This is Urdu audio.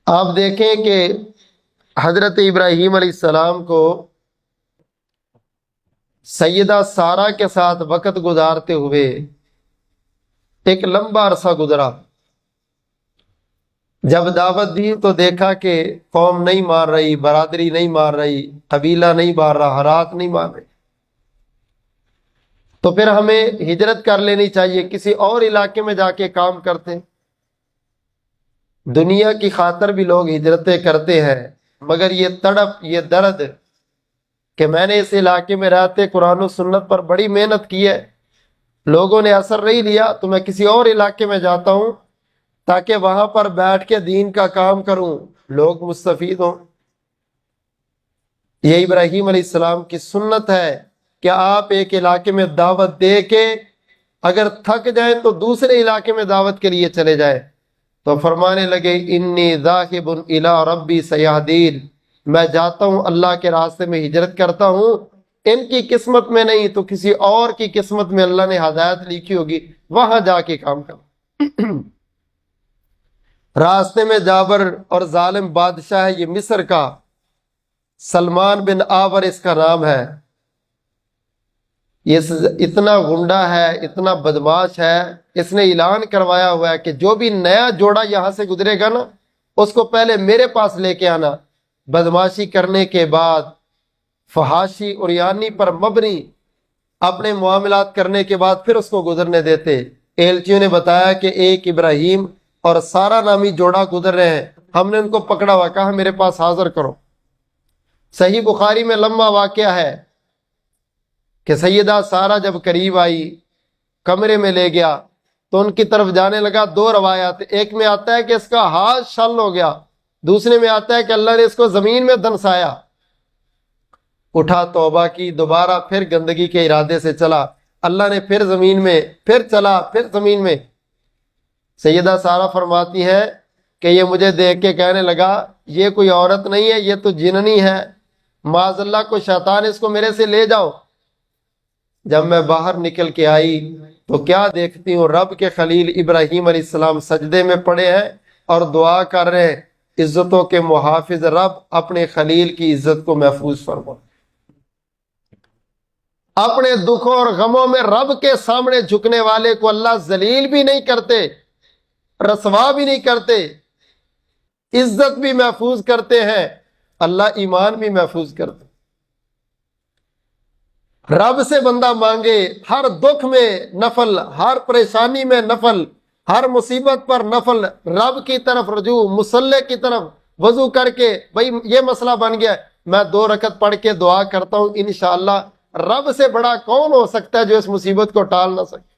آپ دیکھیں کہ حضرت ابراہیم علیہ السلام کو سیدہ سارہ کے ساتھ وقت گزارتے ہوئے ایک لمبا عرصہ گزرا۔ جب دعوت دی تو دیکھا کہ قوم نہیں مان رہی، برادری نہیں مان رہی، قبیلہ نہیں مان رہا، حالات نہیں مان رہے، تو پھر ہمیں ہجرت کر لینی چاہیے، کسی اور علاقے میں جا کے کام کرتے۔ دنیا کی خاطر بھی لوگ ہجرتیں کرتے ہیں، مگر یہ تڑپ، یہ درد کہ میں نے اس علاقے میں رہتے قرآن و سنت پر بڑی محنت کی ہے، لوگوں نے اثر نہیں لیا، تو میں کسی اور علاقے میں جاتا ہوں تاکہ وہاں پر بیٹھ کے دین کا کام کروں، لوگ مستفید ہوں۔ یہ ابراہیم علیہ السلام کی سنت ہے کہ آپ ایک علاقے میں دعوت دے کے اگر تھک جائیں تو دوسرے علاقے میں دعوت کے لیے چلے جائیں۔ تو فرمانے لگے انی ذاہب الی ربی سیہدین، میں جاتا ہوں اللہ کے راستے میں، ہجرت کرتا ہوں، ان کی قسمت میں نہیں تو کسی اور کی قسمت میں اللہ نے ہدایت لکھی ہوگی، وہاں جا کے کام کرو۔ راستے میں جابر اور ظالم بادشاہ ہے، یہ مصر کا، سلمان بن آور اس کا نام ہے، یہ اتنا غنڈہ ہے، اتنا بدماش ہے، اس نے اعلان کروایا ہوا ہے کہ جو بھی نیا جوڑا یہاں سے گزرے گا نا، اس کو پہلے میرے پاس لے کے آنا۔ بدماشی کرنے کے بعد، فحاشی اور یعنی پر مبنی اپنے معاملات کرنے کے بعد پھر اس کو گزرنے دیتے۔ ایلچیوں نے بتایا کہ ایک ابراہیم اور سارا نامی جوڑا گزر رہے ہیں، ہم نے ان کو پکڑا ہوا، کہا میرے پاس حاضر کرو۔ صحیح بخاری میں لمبا واقعہ ہے کہ سیدہ سارہ جب قریب آئی، کمرے میں لے گیا تو ان کی طرف جانے لگا۔ دو روایات، ایک میں آتا ہے کہ اس کا ہاتھ شل ہو گیا، دوسرے میں آتا ہے کہ اللہ نے اس کو زمین میں دنسایا۔ اٹھا، توبہ کی، دوبارہ پھر گندگی کے ارادے سے چلا، اللہ نے پھر زمین میں، پھر چلا، پھر زمین میں۔ سیدہ سارہ فرماتی ہے کہ یہ مجھے دیکھ کے کہنے لگا یہ کوئی عورت نہیں ہے، یہ تو جننی ہے، معاذ اللہ کو شیطان، اس کو میرے سے لے جاؤ۔ جب میں باہر نکل کے آئی تو کیا دیکھتی ہوں، رب کے خلیل ابراہیم علیہ السلام سجدے میں پڑے ہیں اور دعا کر رہے ہیں، عزتوں کے محافظ رب اپنے خلیل کی عزت کو محفوظ فرما۔ اپنے دکھوں اور غموں میں رب کے سامنے جھکنے والے کو اللہ ذلیل بھی نہیں کرتے، رسوا بھی نہیں کرتے، عزت بھی محفوظ کرتے ہیں، اللہ ایمان بھی محفوظ کرتے۔ رب سے بندہ مانگے، ہر دکھ میں نفل، ہر پریشانی میں نفل، ہر مصیبت پر نفل، رب کی طرف رجوع، مصلی کی طرف وضو کر کے، بھئی یہ مسئلہ بن گیا، میں 2 رکعت پڑھ کے دعا کرتا ہوں، انشاءاللہ رب سے بڑا کون ہو سکتا ہے جو اس مصیبت کو ٹال نہ سکے۔